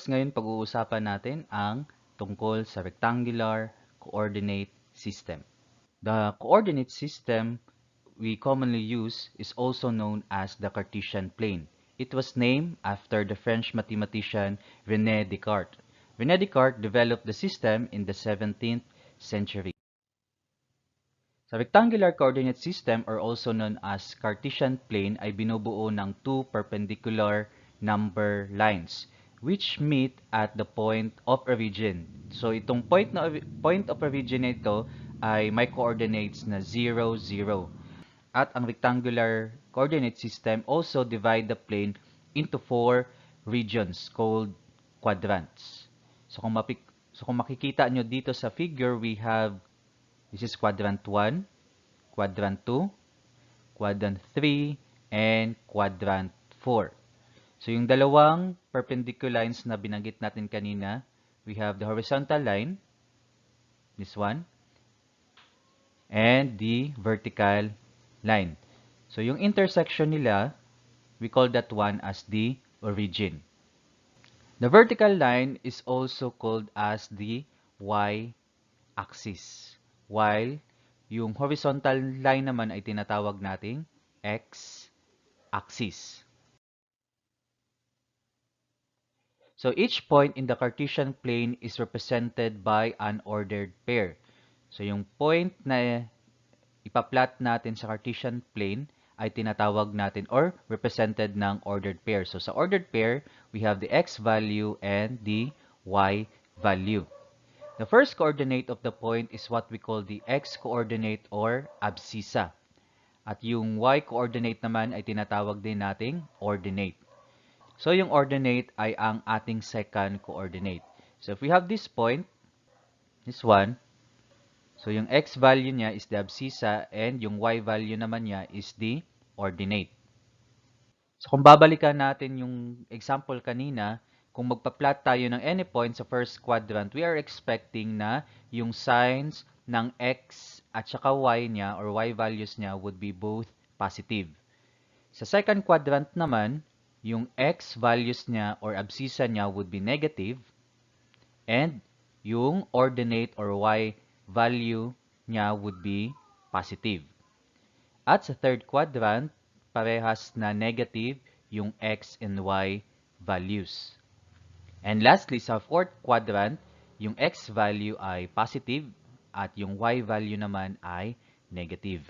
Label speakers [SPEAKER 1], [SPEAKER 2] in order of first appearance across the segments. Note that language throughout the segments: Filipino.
[SPEAKER 1] course, ngayon pag-uusapan natin ang tungkol sa rectangular coordinate system. The coordinate system we commonly use is also known as the Cartesian plane. It was named after the French mathematician René Descartes. René Descartes developed the system in the 17th century. Sa rectangular coordinate system or also known as Cartesian plane ay binubuo ng two perpendicular number lines which meet at the point of origin. So itong point of origin na ito ay may coordinates na 0, 0. At ang rectangular coordinate system also divide the plane into four regions called quadrants. So kung makikita nyo dito sa figure, we have this is quadrant 1, quadrant 2, quadrant 3, and quadrant 4. So yung dalawang perpendicular lines na binanggit natin kanina, we have the horizontal line, this one, and the vertical line. So yung intersection nila, we call that one as the origin. The vertical line is also called as the y-axis, while yung horizontal line naman ay tinatawag nating x-axis. So each point in the Cartesian plane is represented by an ordered pair. So yung point na ipa-plot natin sa Cartesian plane ay tinatawag natin or represented ng ordered pair. So sa ordered pair, we have the x value and the y value. The first coordinate of the point is what we call the x-coordinate or abscissa. At yung y-coordinate naman ay tinatawag din nating ordinate. So yung ordinate ay ang ating second coordinate. So if we have this point, this one, so yung x value niya is the abscissa and yung y value naman niya is the ordinate. So kung babalikan natin yung example kanina, kung magpa-plot tayo ng any point sa first quadrant, we are expecting na yung signs ng x at saka y niya or y values niya would be both positive. Sa second quadrant naman, yung x values niya or abscissa niya would be negative and yung ordinate or y value niya would be positive. At sa third quadrant, parehas na negative yung x and y values. And lastly, sa fourth quadrant, yung x value ay positive at yung y value naman ay negative.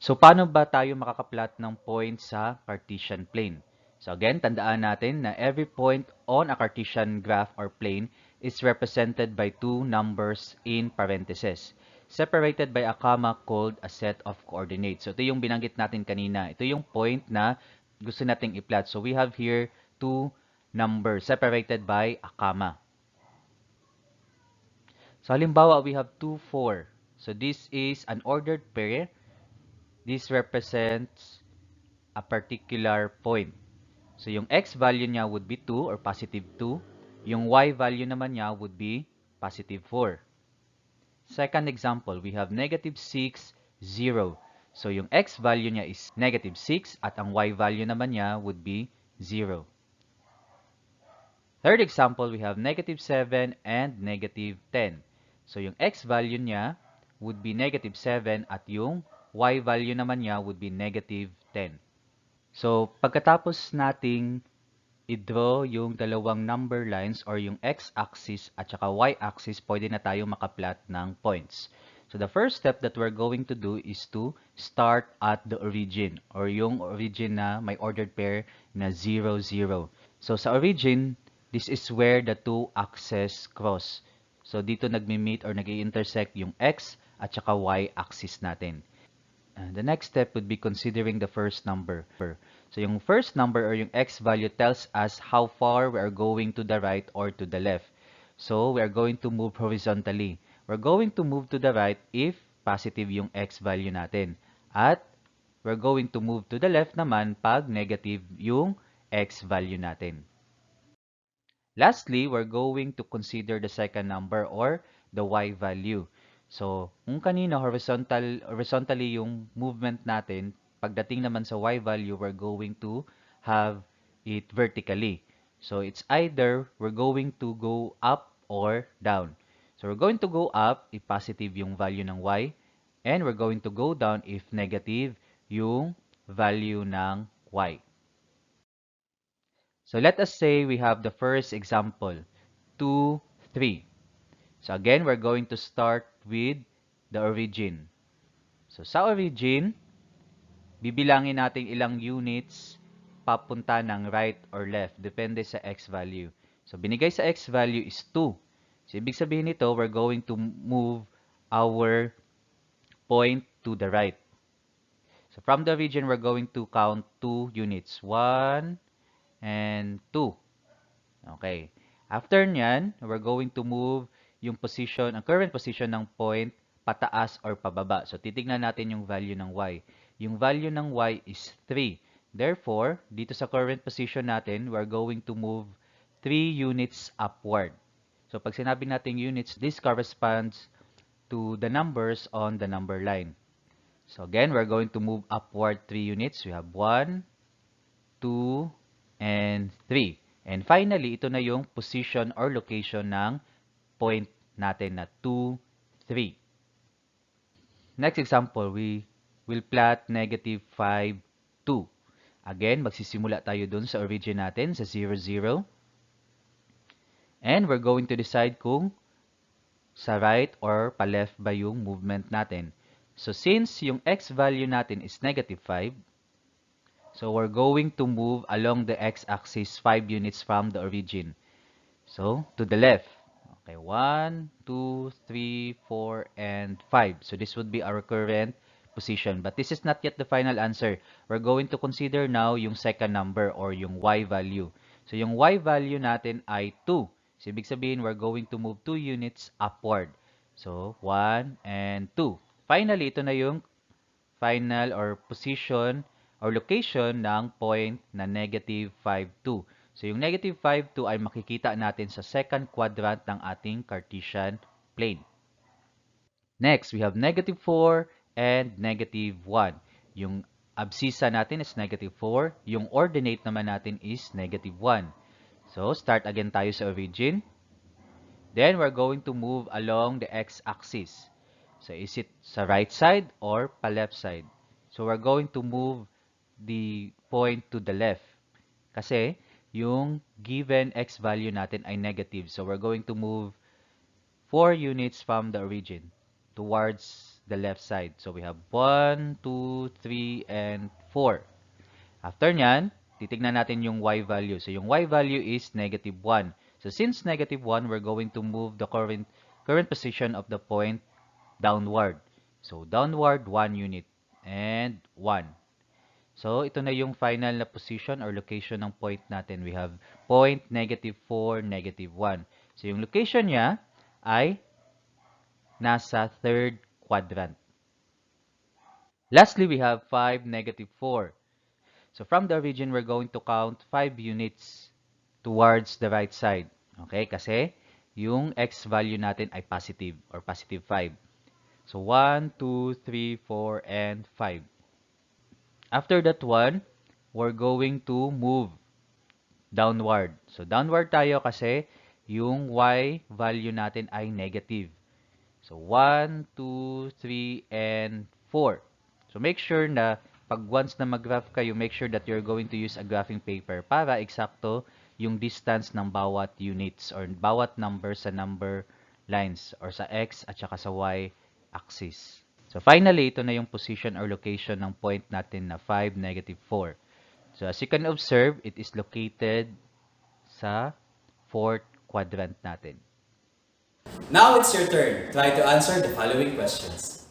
[SPEAKER 1] So, paano ba tayo makakaplot ng point sa Cartesian plane? So again, tandaan natin na every point on a Cartesian graph or plane is represented by two numbers in parentheses, separated by a comma called a set of coordinates. So ito yung binanggit natin kanina. Ito yung point na gusto nating i-plot. So we have here two numbers separated by a comma. So halimbawa, we have 2, 4. So this is an ordered pair. This represents a particular point. So, yung x value niya would be 2 or positive 2. Yung y value naman niya would be positive 4. Second example, we have negative 6, 0. So, yung x value niya is negative 6 at ang y value naman niya would be 0. Third example, we have negative 7 and negative 10. So, yung x value niya would be negative 7 at yung y value naman niya would be negative 10. So, pagkatapos nating i-draw yung dalawang number lines or yung x-axis at saka y-axis, pwede na tayo makaplot ng points. So, the first step that we're going to do is to start at the origin or yung origin na may ordered pair na 0, 0. So, sa origin, this is where the two axes cross. So, dito nagmi-meet or nag-i-intersect yung x at saka y-axis natin. The next step would be considering the first number. So yung first number or yung x value tells us how far we are going to the right or to the left. So we are going to move horizontally. We're going to move to the right if positive yung x value natin. At we're going to move to the left naman pag negative yung x value natin. Lastly, we're going to consider the second number or the y value. So, kung kanina horizontally yung movement natin, pagdating naman sa y value, we're going to have it vertically. So it's either we're going to go up or down. So we're going to go up if positive yung value ng y, and we're going to go down if negative yung value ng y. So let us say we have the first example, 2, 3. So again, we're going to start with the origin. So sa origin, bibilangin natin ilang units papunta ng right or left, depende sa x value. So binigay sa x value is 2. So ibig sabihin nito, we're going to move our point to the right. So from the origin, we're going to count 2 units, 1 and 2. Okay. After nyan, we're going to move yung position, ang current position ng point pataas or pababa. So titignan natin yung value ng y. Yung value ng y is 3. Therefore, dito sa current position natin, we're going to move 3 units upward. So pag sinabi natin units, this corresponds to the numbers on the number line. So again, we're going to move upward 3 units. We have 1, 2, and 3. And finally, ito na yung position or location ng point natin na 2, 3. Next example, we will plot negative 5, 2. Again, magsisimula tayo dun sa origin natin, sa 0, 0. And we're going to decide kung sa right or pa-left ba yung movement natin. So since yung x value natin is negative 5, so we're going to move along the x-axis 5 units from the origin. So, to the left. Okay, 1, 2, 3, 4, and 5. So, this would be our current position. But this is not yet the final answer. We're going to consider now yung second number or yung y value. So, yung y value natin ay 2. So, ibig sabihin, we're going to move 2 units upward. So, 1 and 2. Finally, ito na yung final or position or location ng point na negative 5, 2. So, yung negative 5, 2 ay makikita natin sa second quadrant ng ating Cartesian plane. Next, we have negative 4 and negative 1. Yung abscissa natin is negative 4. Yung ordinate naman natin is negative 1. So, start again tayo sa origin. Then, we're going to move along the x-axis. So, is it sa right side or pa left side? So, we're going to move the point to the left. Kasi, yung given x value natin ay negative. So, we're going to move 4 units from the origin towards the left side. So, we have 1, 2, 3, and 4. After nyan, titignan natin yung y value. So, yung y value is negative 1. So, since negative 1, we're going to move the current position of the point downward. So, downward 1 unit and 1. So, ito na yung final na position or location ng point natin. We have point, negative 4, negative 1. So, yung location niya ay nasa third quadrant. Lastly, we have 5, negative 4. So, from the origin, we're going to count 5 units towards the right side. Okay? Kasi, yung x value natin ay positive or positive 5. So, 1, 2, 3, 4, and 5. After that one, we're going to move downward. So, downward tayo kasi yung y value natin ay negative. So, 1, 2, 3, and 4. So, make sure na pag once na mag-graph kayo, make sure that you're going to use a graphing paper para eksakto yung distance ng bawat units or bawat number sa number lines or sa x at saka sa y axis. So, finally, ito na yung position or location ng point natin na 5, negative 4. So, as you can observe, it is located sa fourth quadrant natin.
[SPEAKER 2] Now it's your turn. Try to answer the following questions.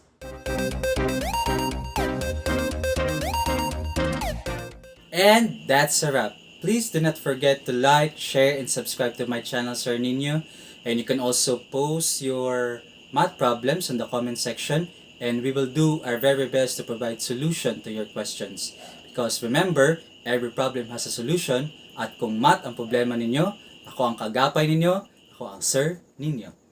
[SPEAKER 2] And that's a wrap. Please do not forget to like, share, and subscribe to my channel, Sir Ninyo. And you can also post your math problems in the comment section. And we will do our very best to provide solution to your questions. Because remember, every problem has a solution. At kung math ang problema ninyo, ako ang kaagapay ninyo, ako ang Sir Ninyo.